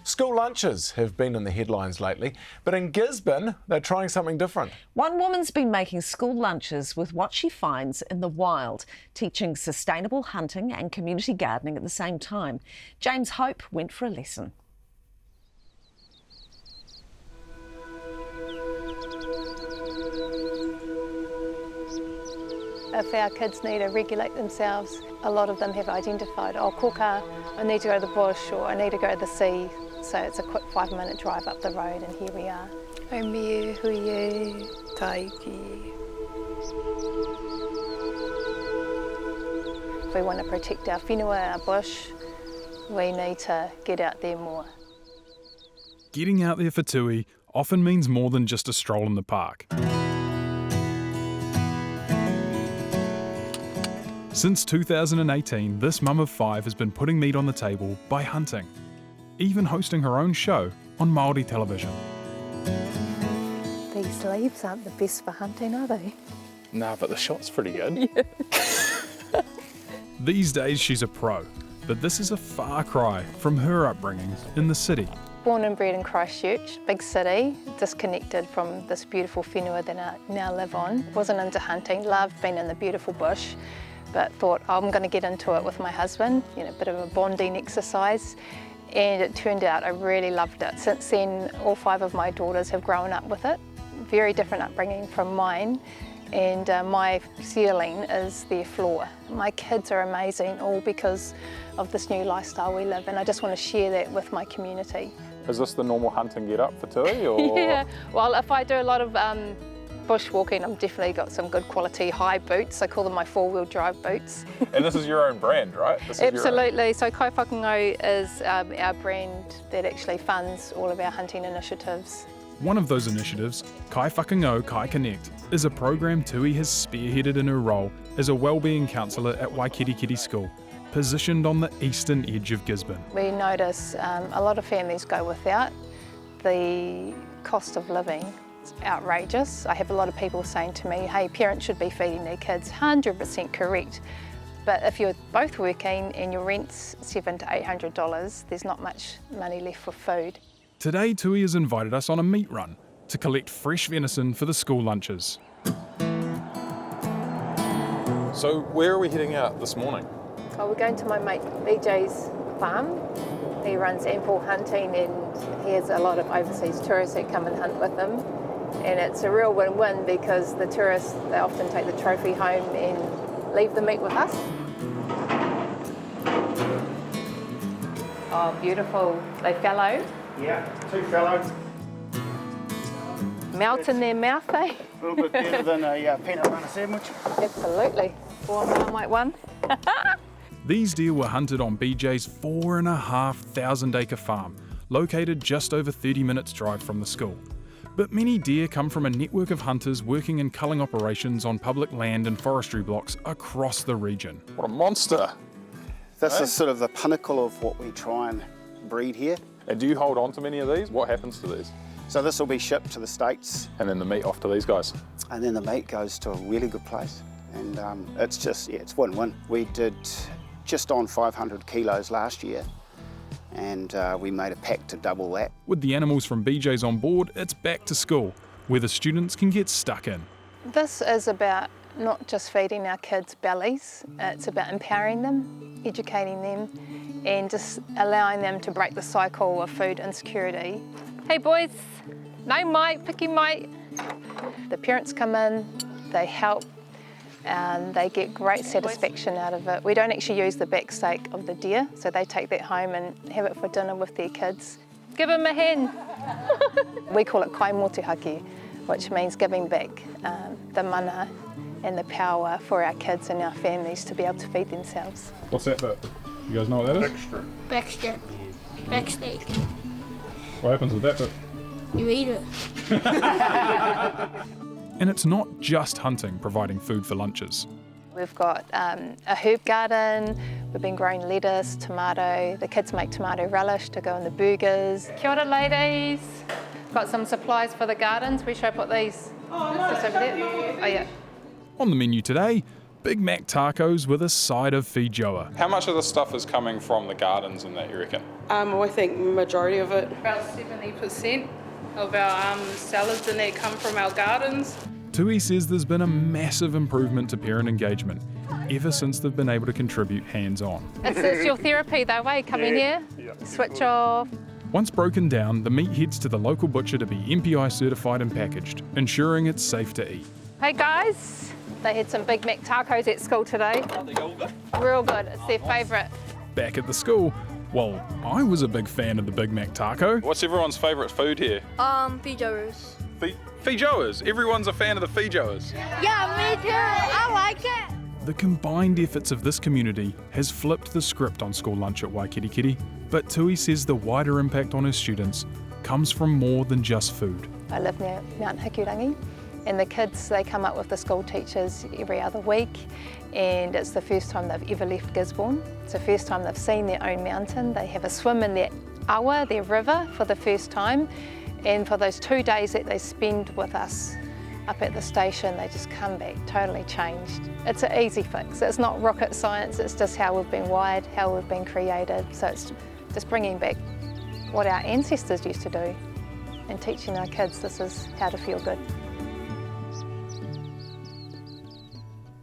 School lunches have been in the headlines lately, but in Gisborne, they're trying something different. One woman's been making school lunches with what she finds in the wild, teaching sustainable hunting and community gardening at the same time. James Hope went for a lesson. If our kids need to regulate themselves, a lot of them have identified, oh, koka, I need to go to the bush or I need to go to the sea. So it's a quick 5-minute drive up the road and here we are. Omie, huie, taiki. If we want to protect our whenua, our bush, we need to get out there more. Getting out there for tui often means more than just a stroll in the park. Since 2018, this mum of 5 has been putting meat on the table by hunting, even hosting her own show on Māori television. These leaves aren't the best for hunting, are they? Nah, but the shot's pretty good. Yeah. These days she's a pro, but this is a far cry from her upbringing in the city. Born and bred in Christchurch, big city, disconnected from this beautiful whenua that I now live on. Wasn't into hunting, loved being in the beautiful bush, but thought, oh, I'm going to get into it with my husband, a bit of a bonding exercise. And it turned out I really loved it. Since then, all 5 of my daughters have grown up with it. Very different upbringing from mine. And my ceiling is their floor. My kids are amazing, all because of this new lifestyle we live in. I just want to share that with my community. Is this the normal hunting get up for tui? Or? Yeah, well, if I do a lot of bushwalking, I've definitely got some good quality high boots. I call them my 4-wheel drive boots. And this is your own brand, right? Absolutely. So Kai Whakangau is our brand that actually funds all of our hunting initiatives. One of those initiatives, Kai Whakangau Kai Connect, is a program Tui has spearheaded in her role as a wellbeing counsellor at Waikirikiri School, positioned on the eastern edge of Gisborne. We notice a lot of families go without. The cost of living is outrageous. I have a lot of people saying to me, hey, parents should be feeding their kids. 100% correct. But if you're both working and your rent's $700 to $800, there's not much money left for food. Today, Tui has invited us on a meat run to collect fresh venison for the school lunches. So where are we heading out this morning? Oh, we're going to my mate BJ's farm. He runs ample hunting and he has a lot of overseas tourists that come and hunt with him. And it's a real win-win because the tourists, they often take the trophy home and leave the meat with us. Oh, beautiful. They fallow. Yeah, 2 fallow. Melt in their mouth, eh? A little bit better than a peanut butter sandwich. Absolutely. 4 Marmite one. These deer were hunted on BJ's 4,500 acre farm, located just over 30 minutes drive from the school. But many deer come from a network of hunters working in culling operations on public land and forestry blocks across the region. What a monster! This is sort of the pinnacle of what we try and breed here. And do you hold on to many of these? What happens to these? So this will be shipped to the States. And then the meat off to these guys? And then the meat goes to a really good place. And it's just, it's win-win. We did just on 500 kilos last year. And we made a pact to double that. With the animals from BJ's on board, it's back to school, where the students can get stuck in. This is about not just feeding our kids' bellies, it's about empowering them, educating them, and just allowing them to break the cycle of food insecurity. Hey boys, no mate, picky mate. The parents come in, they help, and they get great satisfaction out of it. We don't actually use the back steak of the deer, so they take that home and have it for dinner with their kids. Give them a hen. We call it kai Motuhake, which means giving back the mana and the power for our kids and our families to be able to feed themselves. What's that bit? You guys know what that is? Backstrap. Backsteak. What happens with that bit? You eat it. And it's not just hunting providing food for lunches. We've got a herb garden, we've been growing lettuce, tomato, the kids make tomato relish to go in the burgers. Kia ora ladies, got some supplies for the gardens, we should put these just over there. Oh yeah. On the menu today, Big Mac tacos with a side of feijoa. How much of this stuff is coming from the gardens and that, you reckon? I think majority of it. About 70% of our salads and that come from our gardens. Tui says there's been a massive improvement to parent engagement ever since they've been able to contribute hands-on. It's your therapy though, eh? Come in here, switch off. Once broken down, the meat heads to the local butcher to be MPI certified and packaged, ensuring it's safe to eat. Hey guys, they had some Big Mac tacos at school today. Real good, it's their favourite. Back at the school, well, I was a big fan of the Big Mac taco. What's everyone's favourite food here? Feijoas. Feijoas. Everyone's a fan of the feijoas. Yeah, me too. I like it. The combined efforts of this community has flipped the script on school lunch at Waikirikiri, but Tui says the wider impact on her students comes from more than just food. I live near Mount Hikurangi, and the kids, they come up with the school teachers every other week, and it's the first time they've ever left Gisborne. It's the first time they've seen their own mountain. They have a swim in their awa, their river, for the first time, and for those 2 days that they spend with us up at the station, they just come back totally changed. It's an easy fix. It's not rocket science, it's just how we've been wired, how we've been created. So it's just bringing back what our ancestors used to do and teaching our kids this is how to feel good.